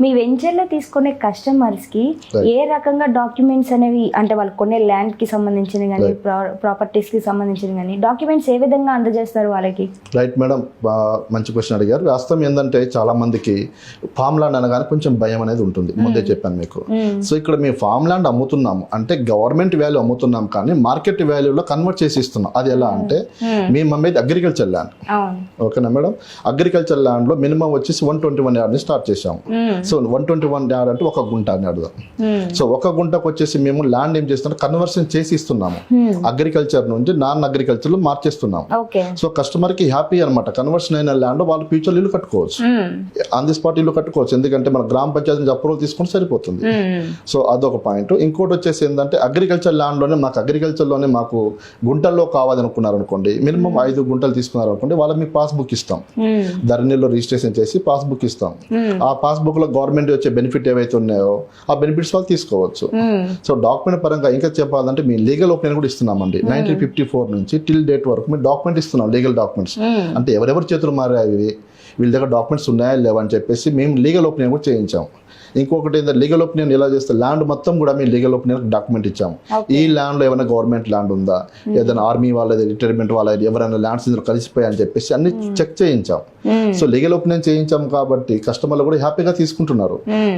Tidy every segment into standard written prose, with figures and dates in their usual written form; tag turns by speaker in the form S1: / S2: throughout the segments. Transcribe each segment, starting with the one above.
S1: మీ వెంచర్లో తీసుకునే కస్టమర్స్కి ఏ రకంగా డాక్యుమెంట్స్ అనేవి, అంటే వాళ్ళు కొనే ల్యాండ్కి సంబంధించినవి కానీ ప్రాపర్టీస్కి సంబంధించినవి కానీ డాక్యుమెంట్స్ ఏ విధంగా అందజేస్తారు వాళ్ళకి?
S2: రైట్ మేడం, మంచి క్వశ్చన్ అడిగారు. వాస్తవం ఏంటంటే చాలా మందికి ఫామ్ ల్యాండ్ అనగానే కొంచెం భయం అనేది ఉంటుంది, ముందే చెప్పాను మీకు. సో ఇక్కడ మేము ఫామ్ ల్యాండ్ అమ్ముతున్నాము అంటే గవర్నమెంట్ వాల్యూ అమ్ముతున్నాం కానీ మార్కెట్ వాల్యూలో కన్వర్ట్ చేసి ఇస్తున్నాం. అది ఎలా అంటే మేము అమ్మేది అగ్రికల్చర్ ల్యాండ్, ఓకేనా మేడం? అగ్రికల్చర్ ల్యాండ్ లో మినిమం వచ్చేసి 121 యార్డ్ ని స్టార్ట్ చేసాము. సో 121 యార్డ్ అంటే ఒక గుంట అని అర్థం. సో ఒక గుంటకు వచ్చేసి మేము ల్యాండ్ ఏం చేస్తున్నాం, కన్వర్షన్ చేసి ఇస్తున్నాము. అగ్రికల్చర్ నుంచి నాన్ అగ్రికల్చర్ లో మార్చేస్తున్నాము. సో కస్టమర్ కి హ్యాపీ అనమాట. కన్వర్షన్ అయిన ల్యాండ్ వాళ్ళు ఫ్యూచర్ ఇల్లు కట్టుకోవచ్చు, ఆన్ ది స్పాట్ ఇల్లు కట్టుకోవచ్చు. ఎందుకంటే మన గ్రామ పంచాయతీ నుంచి అప్రూవల్ తీసుకుంటే సరిపోతుంది. సో అదొక పాయింట్. ఇంకోటి వచ్చేసి ఏంటంటే అగ్రికల్చర్ ల్యాండ్ లోనే మాకు అగ్రికల్చర్ లోనే మాకు గుంటల్లో కావాలనుకున్నారు అనుకోండి, మినిమం 5 గుంటలు తీసుకున్నారు అనుకోండి, వాళ్ళకి మీకు పాస్బుక్ ఇస్తాం. ధరణిలో రిజిస్ట్రేషన్ చేసి పాస్బుక్ ఇస్తాం. ఆ పాస్బుక్ లో గవర్నమెంట్ వచ్చే బెనిఫిట్ ఏవైతే ఉన్నాయో ఆ బెనిఫిట్స్ వాళ్ళు తీసుకోవచ్చు. సో డాక్యుమెంట్ పరంగా ఇంకా చెప్పాలంటే మీ లీగల్ ఒపీనియన్ కూడా ఇస్తున్నామండి. 1954 నుంచి టిల్ డేట్ వరకు మేము డాక్యుమెంట్ ఇస్తున్నాం, లీగల్ డాక్యుమెంట్స్. అంటే ఎవరెవరి చేతులు మారాయి, వీళ్ళ దగ్గర డాక్యుమెంట్స్ ఉన్నాయా లేవా అని చెప్పేసి మేము లీగల్ ఒపీనియన్ కూడా చేయించాం. ఇంకొకటి ఏంటంటే లీగల్ ఒపీనియన్ ఎలా చేస్తే ల్యాండ్ మొత్తం కూడా మేము లీగల్ ఒపీనియన్ డాక్యుమెంట్ ఇచ్చాము. ఈ ల్యాండ్ లో ఏమైనా గవర్నమెంట్ ల్యాండ్ ఉందా, ఏదైనా ఆర్మీ వాళ్ళది, రిటైర్మెంట్ వాళ్ళది, ఎవరైనా ల్యాండ్స్ ఇందులో కలిసిపోయా అని చెప్పేసి అన్ని చెక్ చేయించాం. సో లీగల్ ఒపీనియన్ చేయించాం కాబట్టి కస్టమర్లు కూడా హ్యాపీగా తీసుకుంటున్నారు.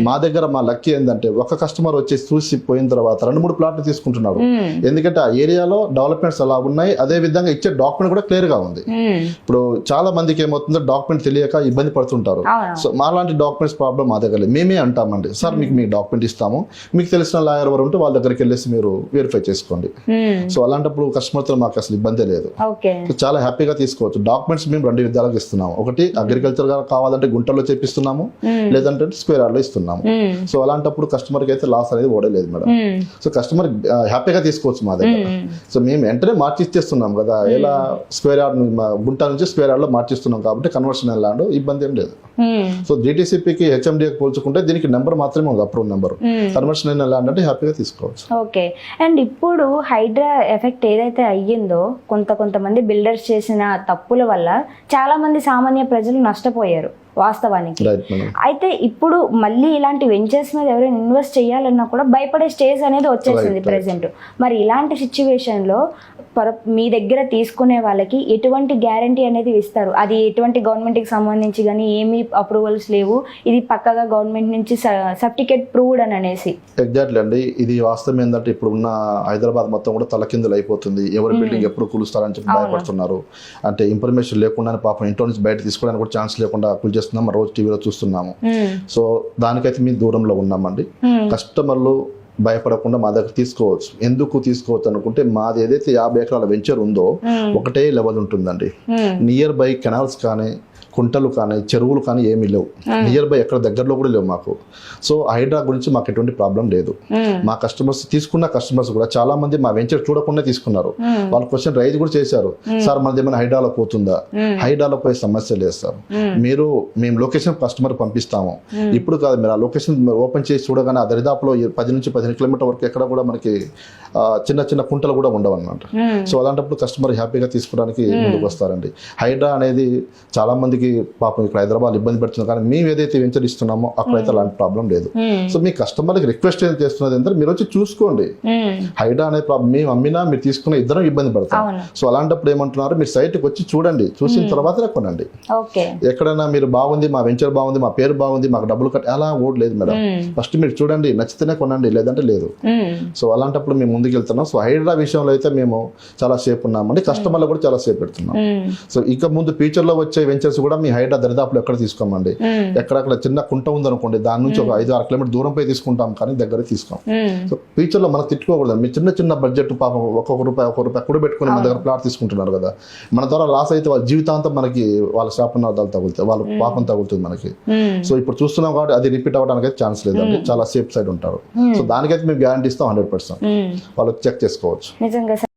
S2: మా దగ్గర మా లక్కీ ఏంటంటే ఒక కస్టమర్ వచ్చేసి చూసి పోయిన తర్వాత 2-3 ప్లాట్లు తీసుకుంటున్నారు. ఎందుకంటే ఆ ఏరియాలో డెవలప్మెంట్స్ అలా ఉన్నాయి, అదే విధంగా ఇచ్చే డాక్యుమెంట్ కూడా క్లియర్ గా ఉంది. ఇప్పుడు చాలా మందికి ఏమవుతుందో డాక్యుమెంట్ తెలియక ఇబ్బంది పడుతుంటారు. సో మాలాంటి డాక్యుమెంట్స్ ప్రాబ్లం మా దగ్గర మేమే అంటామండి, సార్ మీకు డాక్యుమెంట్ ఇస్తాము, మీకు తెలిసిన లాయర్ ఎవరు ఉంటే వాళ్ళ దగ్గరికి వెళ్ళేసి మీరు వెరిఫై చేసుకోండి. సో అలాంటప్పుడు కస్టమర్తో మాకు అసలు ఇబ్బంది లేదు, చాలా హ్యాపీగా తీసుకోవచ్చు. డాక్యుమెంట్స్ మేము 2 విధాలుగా ఇస్తున్నాము. ఒకటి అగ్రికల్చర్ గా కావాలంటే గుంటల్లో చేపిస్తున్నాము, లేదంటే స్క్వేర్ యార్డ్ లో ఇస్తున్నాము. సో అలాంటప్పుడు కస్టమర్ కి అయితే లాస్ అనేది ఓడలేదు మేడం. సో కస్టమర్ హ్యాపీగా తీసుకోవచ్చు మా దగ్గర. సో మేము వెంటనే మార్చి ఇచ్చేస్తున్నాం కదా, ఇలా స్క్వేర్ యార్డ్ గుంట నుంచి స్క్వేర్ యార్డ్ లో మార్చిస్తున్నాం కాబట్టి కన్వర్షన్ ల్యాండ్ ఇబ్బంది ఏం లేదు. సో జీటీసీపీకి హెచ్ఎండికి పోల్చుకుంటే దీనికి నెంబర్ మాత్రమే ఉంది, అప్రూవ్ నెంబర్. కన్వర్షన్ అయిన ల్యాండ్ అంటే హ్యాపీగా తీసుకోవచ్చు.
S1: ఓకే. అండ్ ఇప్పుడు హైడ్రా ఎఫెక్ట్ ఏదైతే అయ్యిందో, కొంతమంది బిల్డర్స్ చేసిన తప్పుల వల్ల చాలా మంది సామాన్య ప్రజలు నష్టపోయారు వాస్తవానికి. అయితే ఇప్పుడు మళ్ళీ ఇలాంటి వెంచర్స్ మీద ఎవరైనా ఇన్వెస్ట్ చేయాలన్నా కూడా భయపడే స్టేజ్ అనేది వచ్చేసింది ప్రెసెంట్. మరి ఇలాంటి సిచ్యువేషన్ లో మీ దగ్గర తీసుకునే వాళ్ళకి ఎటువంటి గ్యారంటీ అనేది ఇస్తారు? అది ఎటువంటి గవర్నమెంట్ కి సంబంధించి కానీ ఏమీ అప్రూవల్స్ లేవు, ఇది పక్కగా గవర్నమెంట్ నుంచి సర్టిఫికేట్ ప్రూవ్డ్ అని అనేసి.
S2: ఎగ్జాక్ట్లీ అండి, ఇది వాస్తవం ఏంటంటే ఇప్పుడు ఉన్న హైదరాబాద్ మొత్తం కూడా తలకిందులు అయిపోతుంది. ఎవరి బిల్డింగ్ ఎప్పుడు కూలుస్తారని చెప్పి భయపడుతున్నారు. అంటే ఇన్ఫర్మేషన్ లేకుండానే పాపం ఇంట్లో నుంచి బయట తీసుకోవడానికి కూడా ఛాన్స్ లేకుండా కూల్చేస్తున్నారు. రోజు టీవీలో చూస్తున్నాము. సో దానికైతే మేము దూరంలో ఉన్నామండి. కస్టమర్లు భయపడకుండా మా దగ్గర తీసుకోవచ్చు. ఎందుకు తీసుకోవచ్చు అనుకుంటే మాది ఏదైతే 50 ఎకరాల వెంచర్ ఉందో ఒకటే లెవెల్ ఉంటుందండి. నియర్ బై కెనాల్స్ కానీ, కుంటలు కానీ, చెరువులు కానీ ఏమీ లేవు. నియర్ బై ఎక్కడ దగ్గరలో కూడా లేవు మాకు. సో హైడ్రా గురించి మాకు ఎటువంటి ప్రాబ్లం లేదు. మా కస్టమర్స్ తీసుకున్న కస్టమర్స్ కూడా చాలా మంది మా వెంచర్ చూడకుండా తీసుకున్నారు. వాళ్ళు క్వశ్చన్ రైజ్ కూడా చేశారు, సార్ మనది ఏమైనా హైడ్రాలో పోతుందా? హైడ్రాలో పోయే సమస్య లేదు సార్, మేము లొకేషన్ కస్టమర్ పంపిస్తాము. ఇప్పుడు కాదు, మీరు ఆ లొకేషన్ ఓపెన్ చేసి చూడగానే ఆ దరిదాపులో 10 నుంచి 15 కిలోమీటర్ వరకు ఎక్కడ కూడా మనకి చిన్న చిన్న కుంటలు కూడా ఉండవు అన్నమాట. సో అలాంటప్పుడు కస్టమర్ హ్యాపీగా తీసుకోవడానికి ముందుకు వస్తారండి. హైడ్రా అనేది చాలా మందికి పాపం ఇక్కడ హైదరాబాద్ ఇబ్బంది పెడుతుంది, కానీ మేము ఏదైతే వెంచర్ ఇస్తున్నామో అక్కడైతే అలాంటి ప్రాబ్లం లేదు. సో మీ కస్టమర్కి రిక్వెస్ట్ ఏం చేస్తున్నది అంటే మీరు వచ్చి చూసుకోండి. హైడ్రా అనే ప్రాబ్లం మేము అమ్మినా మీరు తీసుకున్న ఇద్దరం ఇబ్బంది పడతాం. సో అలాంటప్పుడు ఏమంటున్నారు, మీరు సైట్కి వచ్చి చూడండి, చూసిన తర్వాతనే కొనండి. ఎక్కడైనా మీరు బాగుంది, మా వెంచర్ బాగుంది, మా పేరు బాగుంది, మాకు డబ్బులు కట్టి అలా ఓడ్ లేదు మేడం. ఫస్ట్ మీరు చూడండి, నచ్చితేనే కొనండి, లేదంటే లేదు. సో అలాంటప్పుడు మేము ముందుకు వెళ్తున్నాం. సో హైడ్రా విషయంలో అయితే మేము చాలా సేఫ్ ఉన్నామండి, కస్టమర్లు కూడా చాలా సేఫ్ పెడుతున్నాం. సో ఇక ముందు ఫ్యూచర్ లో వచ్చే వెంచర్స్ కూడా మీ హైడ్రా దరిదాపులు ఎక్కడ తీసుకోమండి. ఎక్కడక్కడ చిన్న కుంట ఉందనుకోండి, దాని నుంచి ఒక 5-6 కిలోమీటర్ దూరం పోయి తీసుకుంటాం, కానీ దగ్గర తీసుకోం. సో ఫ్యూచర్ లో మనం తిట్టుకోకూడదు. మీ చిన్న బడ్జెట్ పాపం ఒక్కొక్క రూపాయి కూడా పెట్టుకుని మన దగ్గర ప్లాట్ తీసుకుంటున్నారు కదా, మన ద్వారా లాస్ అయితే వాళ్ళ జీవితాంతం మనకి వాళ్ళ శాపనార్థాలు తగులుతాయి, వాళ్ళ పాపం తగులుతుంది మనకి. సో ఇప్పుడు చూస్తున్నాం కాబట్టి అది రిపీట్ అవ్వడానికి అయితే ఛాన్స్ లేదండి, చాలా సేఫ్ సైడ్ ఉంటారు. సో దానికైతే మేము గ్యారంటీ ఇస్తాం 100%. వాళ్ళు చెక్ చేసుకోవచ్చు.